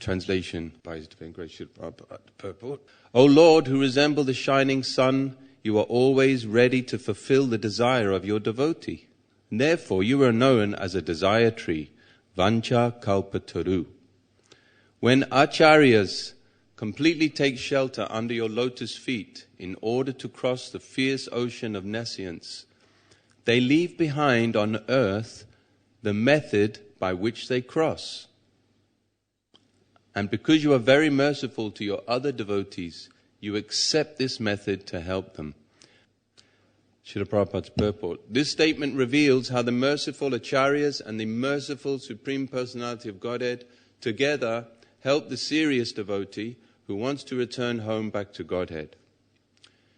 Translation by His Divine Grace Srila Prabhupada. Purport. O Lord, who resemble the shining sun, you are always ready to fulfill the desire of your devotee. And therefore, you are known as a desire tree, Vancha Kalpataru. When acharyas completely take shelter under your lotus feet in order to cross the fierce ocean of nescience, they leave behind on earth the method by which they cross. And because you are very merciful to your other devotees, you accept this method to help them. Srila Prabhupada's purport. This statement reveals how the merciful acharyas and the merciful Supreme Personality of Godhead together help the serious devotee who wants to return home back to Godhead.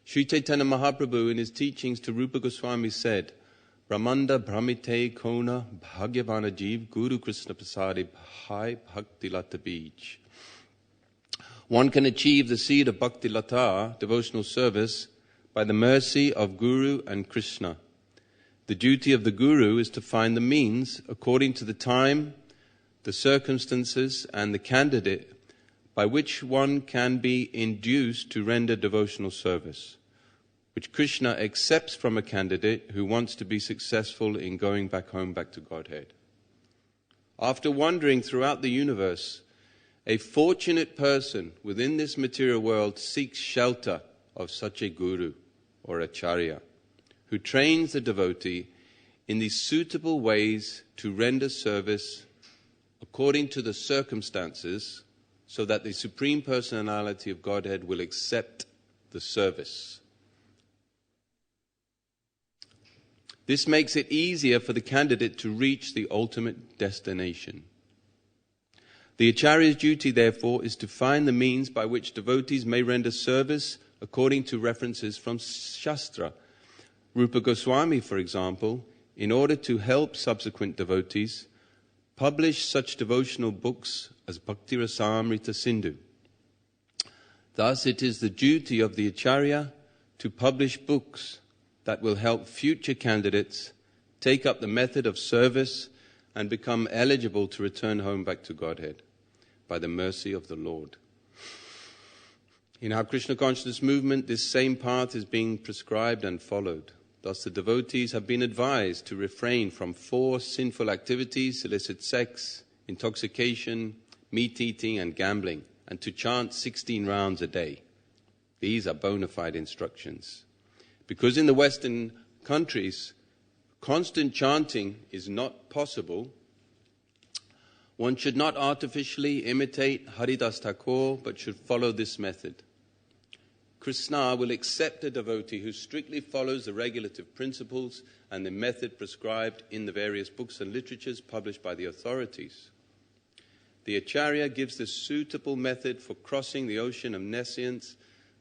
Sri Chaitanya Mahaprabhu in his teachings to Rupa Goswami said, Brahmanda Brahmite Kona Bhagyavana Jeev Guru Krishna Prasadi Bhai Bhakti Lata Beach. One can achieve the seed of Bhakti Lata, devotional service, by the mercy of Guru and Krishna. The duty of the Guru is to find the means, according to the time, the circumstances, and the candidate, by which one can be induced to render devotional service, which Krishna accepts from a candidate who wants to be successful in going back home, back to Godhead. After wandering throughout the universe, a fortunate person within this material world seeks shelter of such a guru or acharya, who trains the devotee in the suitable ways to render service according to the circumstances, so that the Supreme Personality of Godhead will accept the service. This makes it easier for the candidate to reach the ultimate destination. The acharya's duty, therefore, is to find the means by which devotees may render service according to references from Shastra. Rupa Goswami, for example, in order to help subsequent devotees, published such devotional books as Bhakti Rasamrita Sindhu. Thus, it is the duty of the acharya to publish books that will help future candidates take up the method of service and become eligible to return home back to Godhead by the mercy of the Lord. In our Krishna consciousness movement, this same path is being prescribed and followed. Thus, the devotees have been advised to refrain from 4 sinful activities: illicit sex, intoxication, meat eating, and gambling, and to chant 16 rounds a day. These are bona fide instructions. Because in the Western countries, constant chanting is not possible, one should not artificially imitate Haridas Thakur, but should follow this method. Krishna will accept a devotee who strictly follows the regulative principles and the method prescribed in the various books and literatures published by the authorities. The acharya gives the suitable method for crossing the ocean of nescience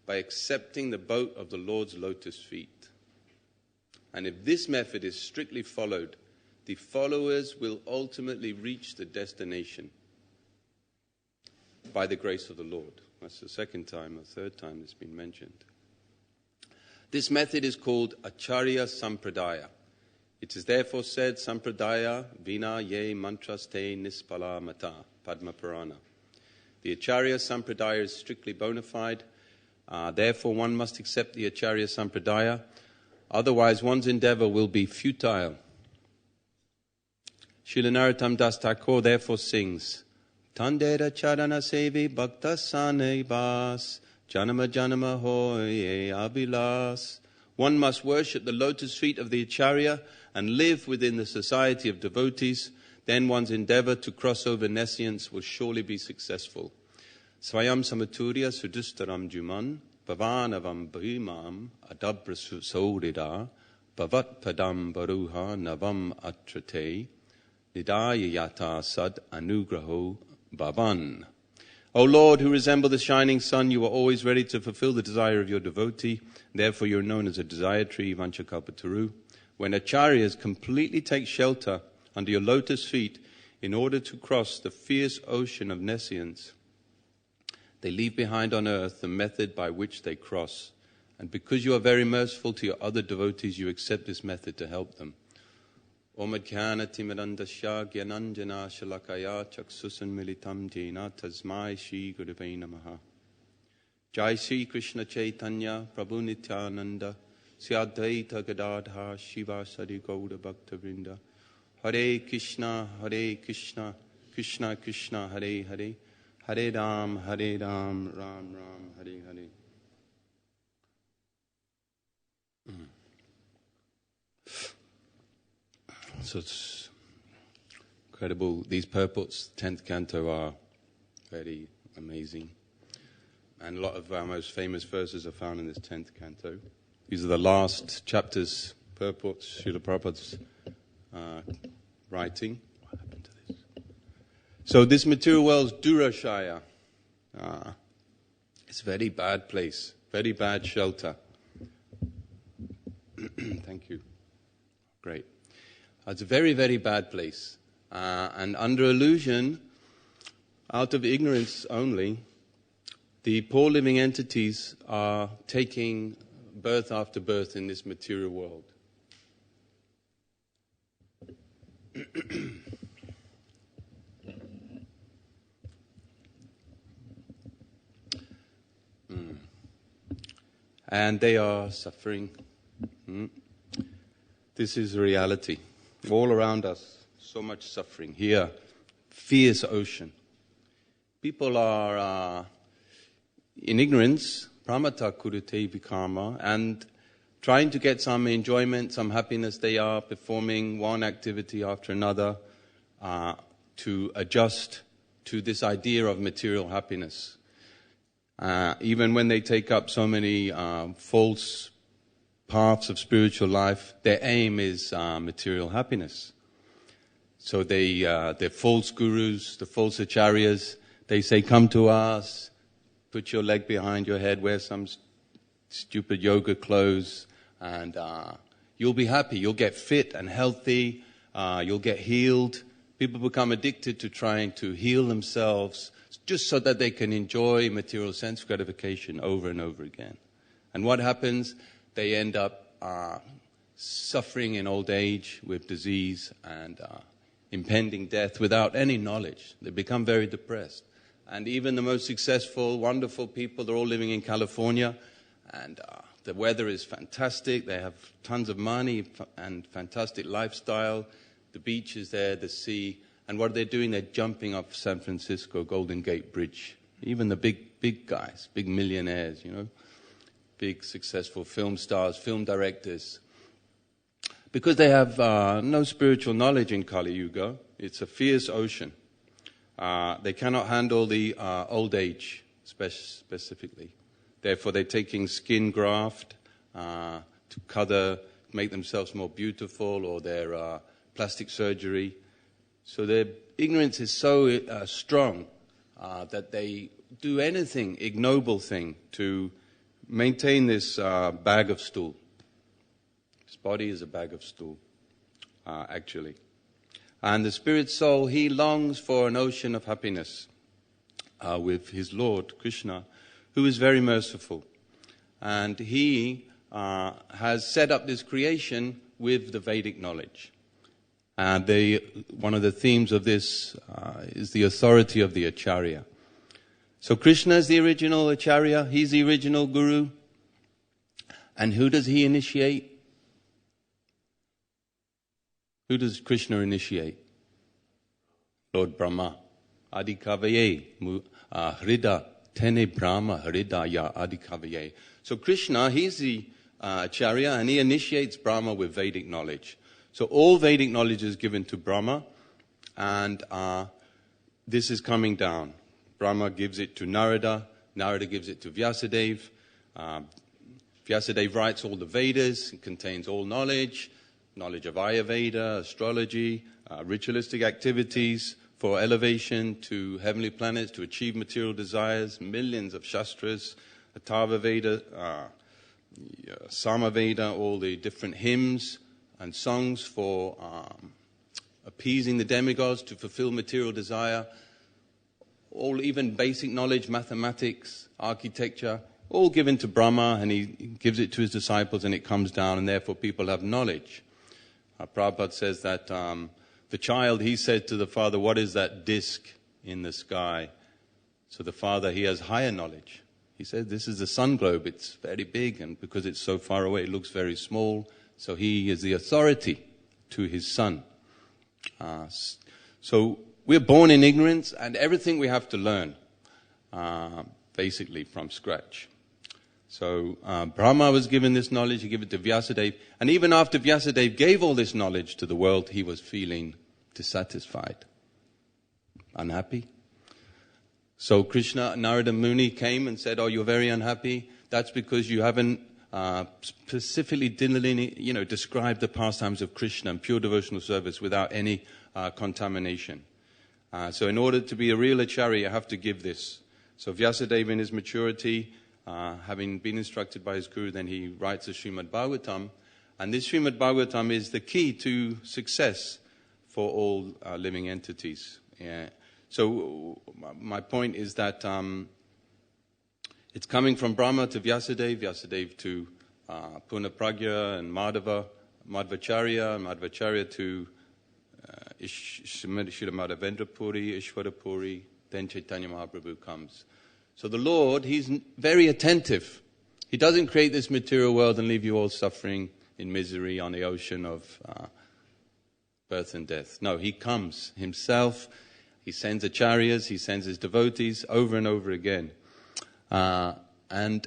by accepting the boat of the Lord's lotus feet. And if this method is strictly followed, the followers will ultimately reach the destination by the grace of the Lord. That's the second time or third time it's been mentioned. This method is called Acharya Sampradaya. It is therefore said, Sampradaya Vina Ye Mantraste Nispala Mata, Padma Purana. The Acharya Sampradaya is strictly bona fide. Therefore, one must accept the Acharya Sampradaya. Otherwise, one's endeavor will be futile. Srila Narottam Das Thakur therefore sings, Tandera Charana Sevi Bhakta Sane Bas Janama Janama Hoye Abhilas. One must worship the lotus feet of the Acharya and live within the society of devotees. Then one's endeavor to cross over nescience will surely be successful. Swayam Samaturya Sudustaram Juman Bhavanavam Bhimam Adabra Saurida Bhavat Padam Baruha Navam Atrate Nidaya Yata Sad Anugraho Bhavan. O Lord, who resemble the shining sun, you are always ready to fulfill the desire of your devotee. Therefore you are known as a desire tree, Vanchakalpataru. When acharyas completely take shelter under your lotus feet in order to cross the fierce ocean of nescience, they leave behind on earth the method by which they cross. And because you are very merciful to your other devotees, you accept this method to help them. Omadhyanatimidandasya gyananjana shalakaya chaksusan militam jena tasmai Shri Gurave Namaha. Jai Shri Krishna Chaitanya Prabhu Nityananda Sri Advaita Gadadha Shiva Sadi Gaura Bhakta Vrinda. Hare Krishna, Krishna Krishna, Hare Hare, Hare Ram, Ram Ram, Hare Hare. So it's incredible. These purports, 10th canto, are very amazing. And a lot of our most famous verses are found in this 10th canto. These are the last chapters, purports, Srila Prabhupada's writing. What happened to this? So this material world's Durashaya. It's a very bad place, very bad shelter. Thank you. Great. It's a very, very bad place. And under illusion, out of ignorance only, the poor living entities are taking birth after birth in this material world. And they are suffering. This is reality. All around us, so much suffering. Here, fierce ocean. People are in ignorance, pramata kurute vikama, and trying to get some enjoyment, some happiness. They are performing one activity after another to adjust to this idea of material happiness. Even when they take up so many false paths of spiritual life, their aim is material happiness. So they're false gurus, the false acharyas. They say, come to us, put your leg behind your head, wear some stupid yoga clothes, and you'll be happy. You'll get fit and healthy. You'll get healed. People become addicted to trying to heal themselves just so that they can enjoy material sense gratification over and over again. And what happens? They end up suffering in old age with disease and impending death without any knowledge. They become very depressed. And even the most successful, wonderful people, they're all living in California, and the weather is fantastic. They have tons of money and fantastic lifestyle. The beach is there, the sea. And what are they doing? They're jumping off San Francisco Golden Gate Bridge. Even the big guys, big millionaires, big successful film stars, film directors. Because they have no spiritual knowledge in Kali Yuga, it's a fierce ocean. They cannot handle the old age specifically. Therefore, they're taking skin graft to make themselves more beautiful, or their plastic surgery. So their ignorance is so strong that they do anything, ignoble thing, to maintain this bag of stool. His body is a bag of stool, actually. And the spirit soul, he longs for an ocean of happiness with his Lord, Krishna, who is very merciful. And he has set up this creation with the Vedic knowledge. And one of the themes of this is the authority of the Acharya. So Krishna is the original Acharya, he's the original Guru. And who does he initiate? Who does Krishna initiate? Lord Brahma. Adikavaye, Hrida, Tene Brahma, Hridaya, Adikavaye. So Krishna, he's the Acharya, and he initiates Brahma with Vedic knowledge. So all Vedic knowledge is given to Brahma, and this is coming down. Brahma gives it to Narada, Narada gives it to Vyasadeva. Vyasadeva writes all the Vedas, it contains all knowledge of Ayurveda, astrology, ritualistic activities for elevation to heavenly planets, to achieve material desires, millions of Shastras, Atharva Veda, Samaveda, all the different hymns and songs for appeasing the demigods to fulfill material desire, all even basic knowledge, mathematics, architecture, all given to Brahma, and he gives it to his disciples and it comes down, and therefore people have knowledge. Prabhupada says that the child, he said to the father, what is that disc in the sky? So the father, he has higher knowledge. He said, this is the sun globe. It's very big, and because it's so far away, it looks very small. So he is the authority to his son. So we're born in ignorance, and everything we have to learn, basically from scratch. So Brahma was given this knowledge, he gave it to Vyasadeva, and even after Vyasadeva gave all this knowledge to the world, he was feeling dissatisfied, unhappy. So Krishna, Narada Muni came and said, oh, you're very unhappy. That's because you haven't specifically described the pastimes of Krishna and pure devotional service without any contamination. So in order to be a real acharya, you have to give this. So Vyasadeva in his maturity, having been instructed by his guru, then he writes a Srimad Bhagavatam. And this Srimad Bhagavatam is the key to success for all living entities. Yeah. So my point is that it's coming from Brahma to Vyasadeva, Vyasadeva to Punapragya and Madhvacharya, and Madhvacharya to Srila Madhavendra Puri, Ishvara Puri, then Chaitanya Mahaprabhu comes. So the Lord, he's very attentive. He doesn't create this material world and leave you all suffering in misery on the ocean of birth and death. No, he comes himself. He sends acharyas, he sends his devotees over and over again. And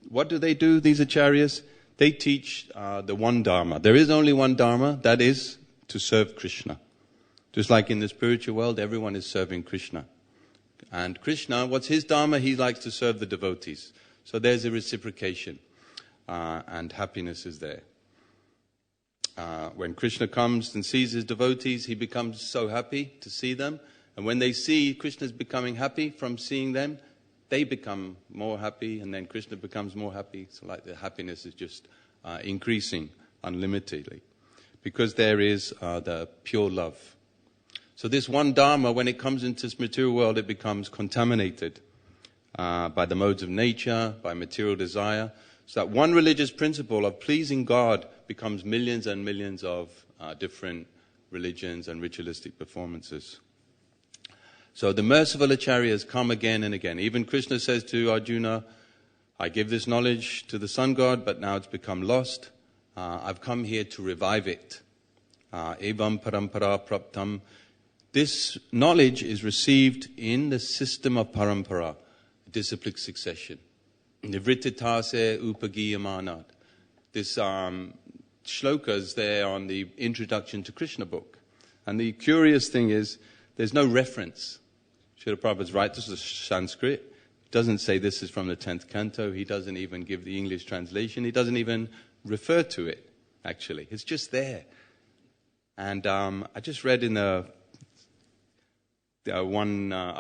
what do, these acharyas? They teach the one dharma. There is only one dharma, that is to serve Krishna. Just like in the spiritual world, everyone is serving Krishna. And Krishna, what's his dharma? He likes to serve the devotees. So there's a reciprocation, and happiness is there. When Krishna comes and sees his devotees, he becomes so happy to see them. And when they see Krishna's becoming happy from seeing them, they become more happy, and then Krishna becomes more happy. So like the happiness is just increasing unlimitedly, because there is the pure love. So this one dharma, when it comes into this material world, it becomes contaminated by the modes of nature, by material desire. So that one religious principle of pleasing God becomes millions and millions of different religions and ritualistic performances. So the merciful acharyas come again and again. Even Krishna says to Arjuna, I give this knowledge to the sun god, but now it's become lost. I've come here to revive it. Evam parampara praptam. This knowledge is received in the system of parampara, disciplic succession. Nivrittitase upagiyamanat. This shloka is there on the introduction to Krishna book. And the curious thing is, there's no reference. Srila Prabhupada's right, this is Sanskrit. He doesn't say this is from the 10th canto. He doesn't even give the English translation. He doesn't even refer to it, actually. It's just there. And I just read in I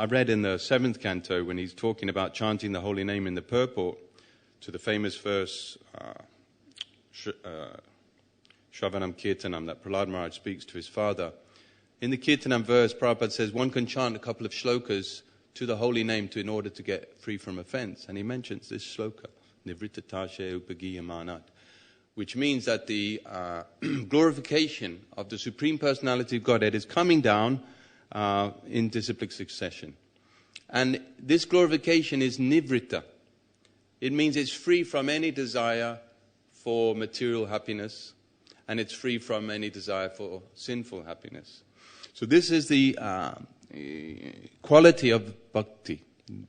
read in the 7th canto when he's talking about chanting the holy name in the purport to the famous verse, Shravanam Kirtanam, that Prahlad Maharaj speaks to his father. In the Kirtanam verse, Prabhupada says one can chant a couple of shlokas to the holy name in order to get free from offense. And he mentions this shloka, Nivrittatashe Upagiyamanat, which means that the glorification of the Supreme Personality of Godhead is coming down in disciplic succession. And this glorification is nivritta. It means it's free from any desire for material happiness, and it's free from any desire for sinful happiness. So this is the quality of bhakti,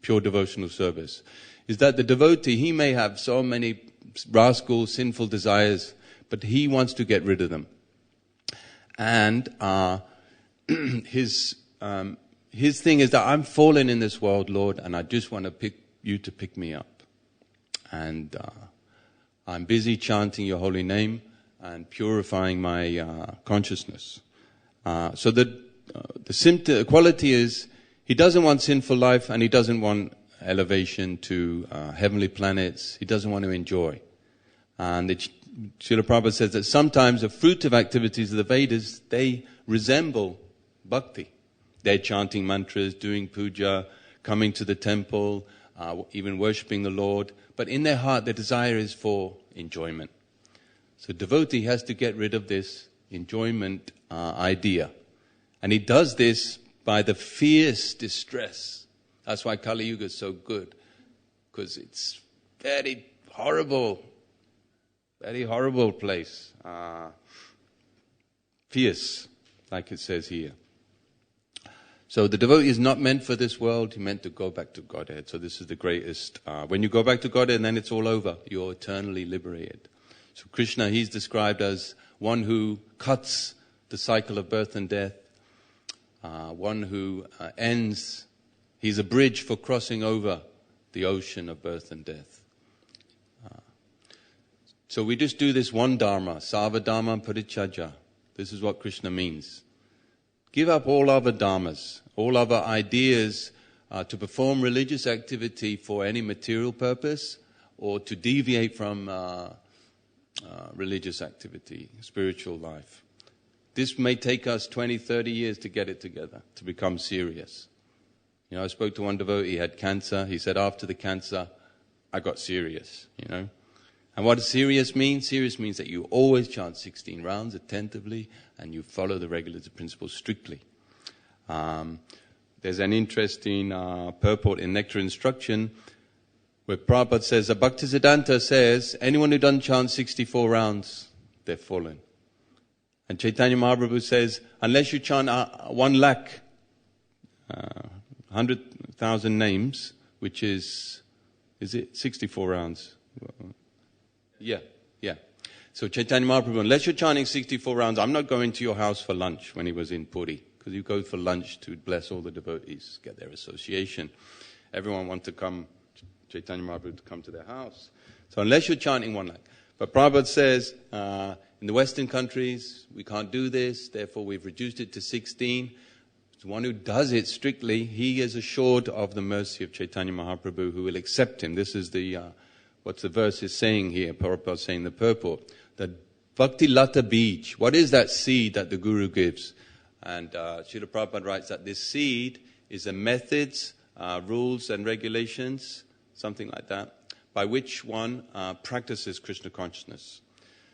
pure devotional service, is that the devotee, he may have so many rascal, sinful desires, but he wants to get rid of them. And his thing is that I'm fallen in this world, Lord, and I just want you to pick me up. And I'm busy chanting your holy name and purifying my consciousness. So the quality is he doesn't want sinful life, and he doesn't want elevation to heavenly planets. He doesn't want to enjoy. And Srila Prabhupada says that sometimes the fruitive activities of the Vedas, they resemble bhakti. They're chanting mantras, doing puja, coming to the temple, even worshipping the Lord. But in their heart, their desire is for enjoyment. So devotee has to get rid of this enjoyment idea. And he does this by the fierce distress. That's why Kali Yuga is so good, because it's very horrible place. Fierce, like it says here. So the devotee is not meant for this world, he's meant to go back to Godhead. So this is the greatest. When you go back to Godhead, then it's all over. You're eternally liberated. So Krishna, he's described as one who cuts the cycle of birth and death, one who ends, he's a bridge for crossing over the ocean of birth and death. So we just do this one dharma, Sarvadharma Parityajya. This is what Krishna means. Give up all other dharmas, all other ideas to perform religious activity for any material purpose or to deviate from religious activity, spiritual life. This may take us 20, 30 years to get it together, to become serious. You know, I spoke to one devotee, he had cancer. He said, after the cancer, I got serious, you know. And what does serious mean? Serious means that you always chant 16 rounds attentively and you follow the regulative principles strictly. There's an interesting purport in Nectar Instruction where Prabhupada says, Bhaktisiddhanta says, anyone who doesn't chant 64 rounds, they're fallen. And Chaitanya Mahaprabhu says, unless you chant 100,000 names, which is it 64 rounds? Yeah. So Chaitanya Mahaprabhu, unless you're chanting 64 rounds, I'm not going to your house for lunch when he was in Puri, because you go for lunch to bless all the devotees, get their association. Everyone wants to come, Chaitanya Mahaprabhu to come to their house. So unless you're chanting one lakh. But Prabhupada says, in the Western countries, we can't do this, therefore we've reduced it to 16. The one who does it strictly, he is assured of the mercy of Chaitanya Mahaprabhu, who will accept him. This is the what the verse is saying here, Prabhupada saying the purport. The Bhakti Lata Bij, what is that seed that the Guru gives? And Srila Prabhupada writes that this seed is a methods, rules and regulations, something like that, by which one practices Krishna consciousness.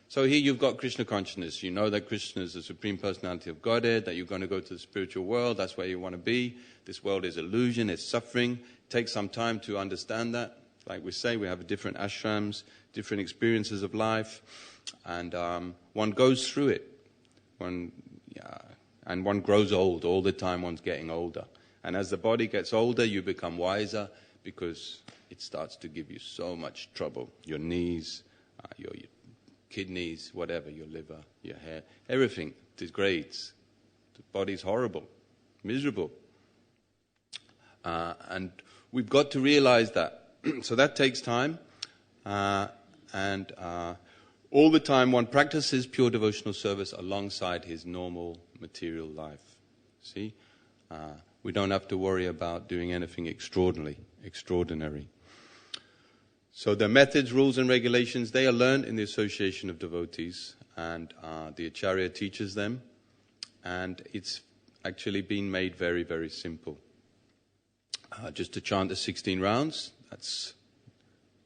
So here you've got Krishna consciousness. You know that Krishna is the Supreme Personality of Godhead, that you're going to go to the spiritual world, that's where you want to be. This world is illusion, it's suffering. It takes some time to understand that. Like we say, we have different ashrams, different experiences of life, and one goes through it. And one grows old. All the time one's getting older. And as the body gets older, you become wiser because it starts to give you so much trouble. Your knees, your kidneys, whatever, your liver, your hair, everything degrades. The body's horrible, miserable. And we've got to realize that. So that takes time. And all the time one practices pure devotional service alongside his normal material life. See? We don't have to worry about doing anything extraordinary. So the methods, rules and regulations, they are learned in the association of devotees, and the Acharya teaches them, and it's actually been made very, very simple. Just to chant the 16 rounds, that's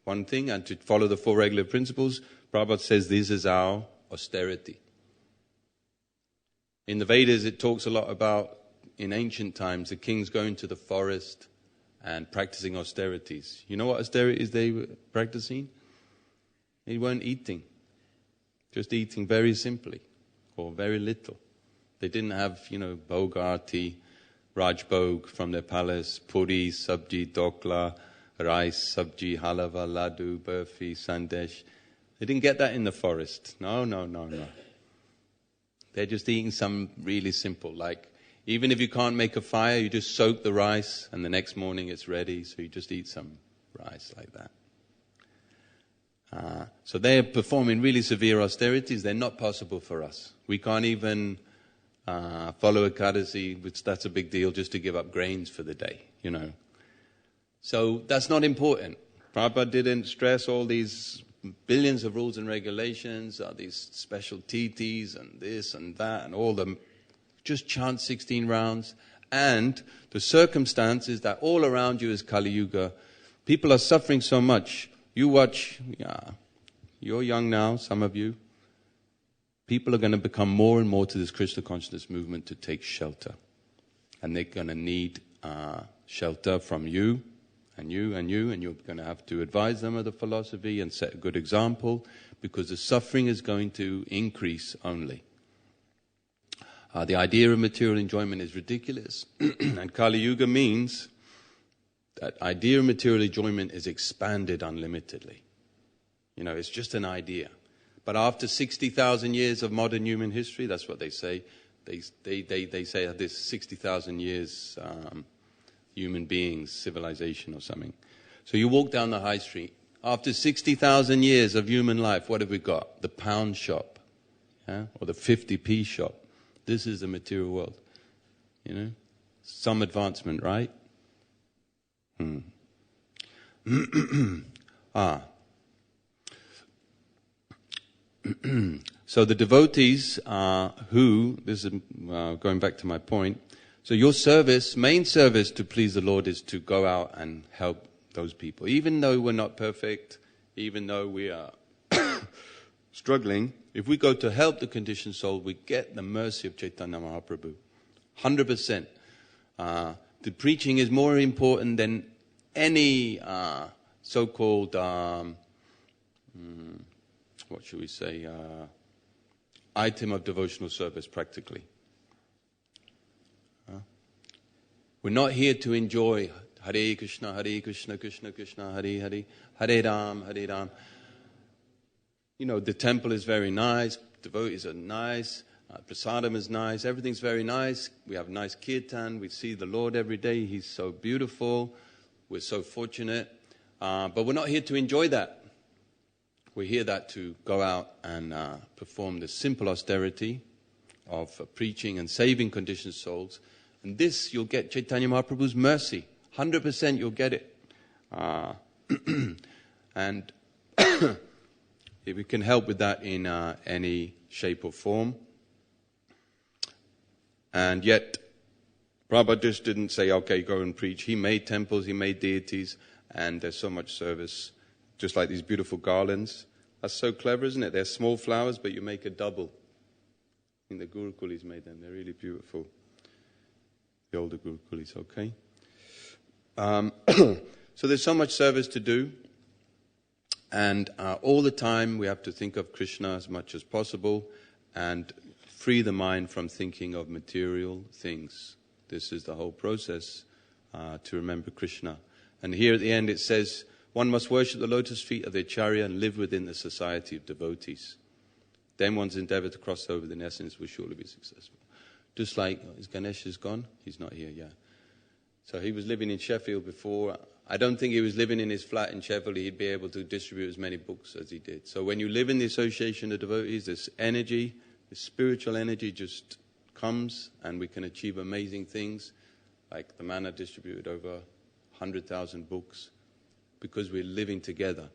one thing, and to follow the 4 regular principles. Prabhupada says this is our austerity. In the Vedas it talks a lot about, in ancient times, the kings going to the forest and practicing austerities. You know what austerities they were practicing? They weren't eating. Just eating very simply, or very little. They didn't have, Bhogarti, Rajbhog from their palace, puri, sabji, dokla, rice, sabji, halava, laddu, burfi, sandesh. They didn't get that in the forest. No. They're just eating some really simple, like, even if you can't make a fire, you just soak the rice and the next morning it's ready, so you just eat some rice like that. So they're performing really severe austerities. They're not possible for us. We can't even follow Ekadasi, which that's a big deal, just to give up grains for the day, So that's not important. Prabhupada didn't stress all these billions of rules and regulations, these special titis and this and that and all them. Just chant 16 rounds. And the circumstance is that all around you is Kali Yuga. People are suffering so much. You watch, you're young now, some of you. people are going to become more and more to this Krishna consciousness movement to take shelter. And they're going to need shelter from you, and you, and you, and you're going to have to advise them of the philosophy and set a good example, because the suffering is going to increase only. The idea of material enjoyment is ridiculous. And Kali Yuga means that idea of material enjoyment is expanded unlimitedly. You know, it's just an idea. But after 60,000 years of modern human history, that's what they say. They say that this 60,000 years human beings, civilization or something. So you walk down the high street. After 60,000 years of human life, what have we got? The pound shop, yeah? Or the 50p shop. This is the material world. You know? Some advancement, right? So the devotees this is going back to my point. So your service, main service to please the Lord is to go out and help those people. Even though we're not perfect, even though we are struggling, if we go to help the conditioned soul, we get the mercy of Chaitanya Mahaprabhu. 100%. The preaching is more important than any so-called, what should we say, item of devotional service practically. We're not here to enjoy Hare Krishna, Krishna Krishna, Hare Hare, Hare Ram, Hare Ram. You know, the temple is very nice, devotees are nice, prasadam is nice, everything's very nice. We have nice kirtan, we see the Lord every day, He's so beautiful, we're so fortunate. But we're not here to enjoy that. We're here to go out and perform the simple austerity of preaching and saving conditioned souls. And this, you'll get Chaitanya Mahaprabhu's mercy. 100% you'll get it. And if we can help with that in any shape or form. And yet, Prabhupada just didn't say, okay, go and preach. He made temples, he made deities, and there's so much service. Just like these beautiful garlands. That's so clever, isn't it? They're small flowers, but you make a double. I think the Gurukulis made them. They're really beautiful. The older Gurukulis, okay? So there's so much service to do. And all the time we have to think of Krishna as much as possible and free the mind from thinking of material things. This is the whole process to remember Krishna. And here at the end it says, one must worship the lotus feet of the Acharya and live within the society of devotees. Then one's endeavor to cross over the essence will surely be successful. Just like, is Ganesh is gone? He's not here, yeah. So he was living in Sheffield before. I don't think he was living in his flat in Sheffield. He'd be able to distribute as many books as he did. So when you live in the association of devotees, this energy, this spiritual energy just comes and we can achieve amazing things. Like the man distributed over 100,000 books. Because we're living together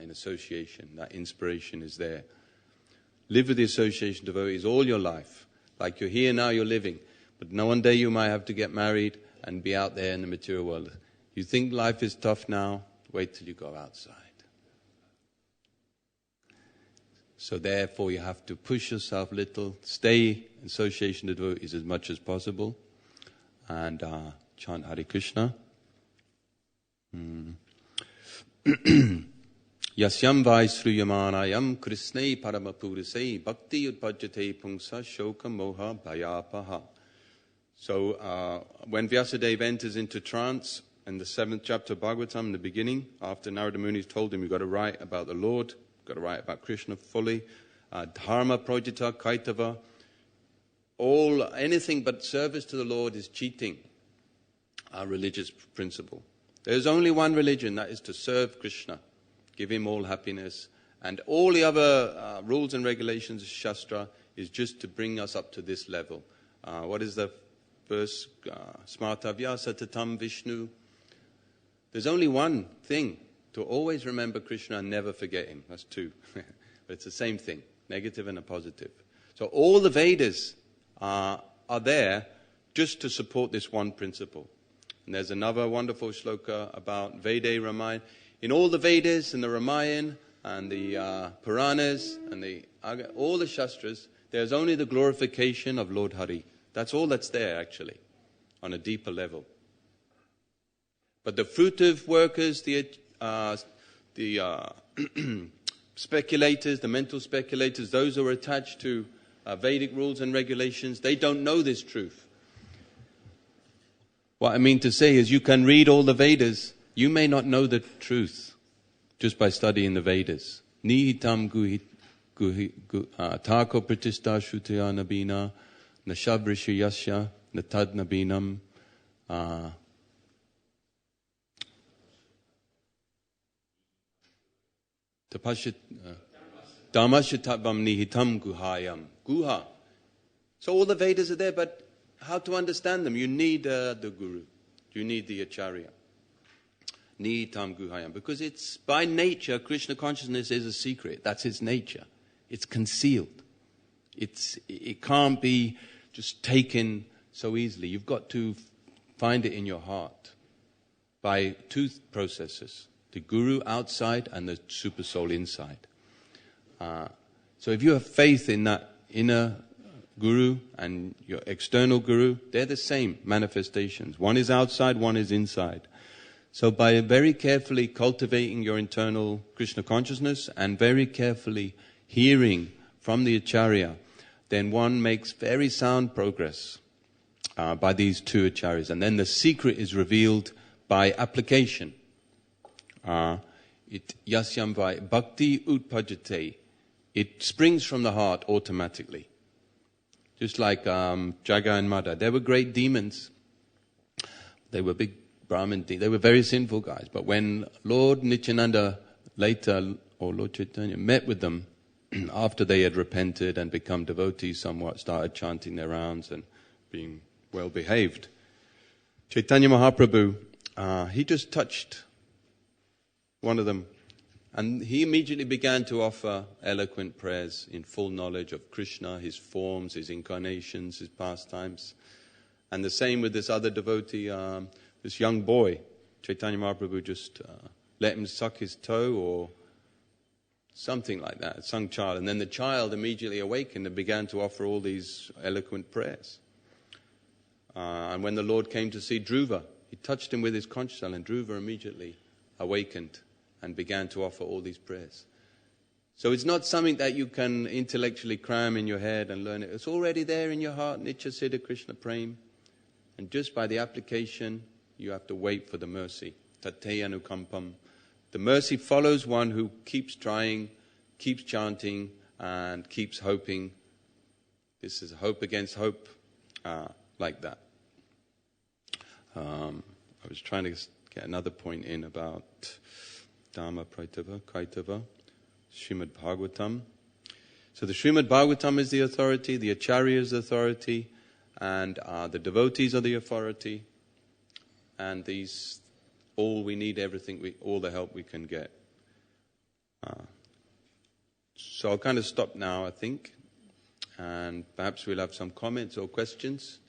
in association. That inspiration is there. Live with the association of devotees all your life. Like you're here now, you're living. But one day you might have to get married and be out there in the material world. You think life is tough now? Wait till you go outside. So therefore you have to push yourself a little. Stay in association of devotees as much as possible. And chant Hare Krishna. Yasyam vai sriyamanayam krishnai paramapurusai bhakti udbhajate pungsa shoka moha bhayapaha. So when Vyasadeva enters into trance in the 7th chapter of Bhagavatam in the beginning, after Narada Muni told him you've got to write about the Lord, you've got to write about Krishna fully, dharma projita kaitava, anything but service to the Lord is cheating our religious principle. There's only one religion, that is to serve Krishna, give him all happiness. And all the other rules and regulations of Shastra is just to bring us up to this level. What is the verse? Smartavya satatam Vishnu. There's only one thing, to always remember Krishna and never forget him. That's 2. But it's the same thing, negative and a positive. So all the Vedas are there just to support this one principle. And there's another wonderful shloka about Veda Ramayana. In all the Vedas and the Ramayana, and the Puranas and all the Shastras, there's only the glorification of Lord Hari. That's all that's there, actually, on a deeper level. But the fruitive workers, the speculators, the mental speculators, those who are attached to Vedic rules and regulations, they don't know this truth. What I mean to say is you can read all the Vedas, you may not know the truth just by studying the Vedas. Nihitam tako pratishta shutaya nabina nashabrishiyasya natad nabinam Dhammashitabam nihitam guhayam. Guha. So all the Vedas are there, but how to understand them? You need the Guru. You need the Acharya. Nihitam guhayam. Because it's, by nature, Krishna consciousness is a secret. That's its nature. It's concealed. It can't be just taken so easily. You've got to find it in your heart by two processes. The Guru outside and the Super Soul inside. So if you have faith in that inner Guru and your external Guru, they're the same manifestations. One is outside, one is inside. So by very carefully cultivating your internal Krishna consciousness and very carefully hearing from the Acharya, then one makes very sound progress by these two Acharyas. And then the secret is revealed by application. Yasyam vai bhakti utpajate. It springs from the heart automatically. Just like Jaga and Madha. They were great demons. They were big Brahmin demons. They were very sinful guys. But when Lord Nityananda later, or Lord Chaitanya, met with them, after they had repented and become devotees somewhat, started chanting their rounds and being well behaved, Chaitanya Mahaprabhu, he just touched one of them, and he immediately began to offer eloquent prayers in full knowledge of Krishna, his forms, his incarnations, his pastimes. And the same with this other devotee, this young boy. Chaitanya Mahaprabhu just let him suck his toe or something like that, some child. And then the child immediately awakened and began to offer all these eloquent prayers. And when the Lord came to see Dhruva, he touched him with his conch shell, and Dhruva immediately awakened and began to offer all these prayers. So it's not something that you can intellectually cram in your head and learn it. It's already there in your heart, Nitya Siddha Krishna Prem. And just by the application, you have to wait for the mercy. Tate anukampam. The mercy follows one who keeps trying, keeps chanting, and keeps hoping. This is hope against hope, like that. I was trying to get another point in about Dhamma Praitava, Kaitava, Srimad Bhagavatam. So the Srimad Bhagavatam is the authority, the Acharya is the authority, and the devotees are the authority. And these, all we need, everything, all the help we can get. So I'll kind of stop now, I think. And perhaps we'll have some comments or questions.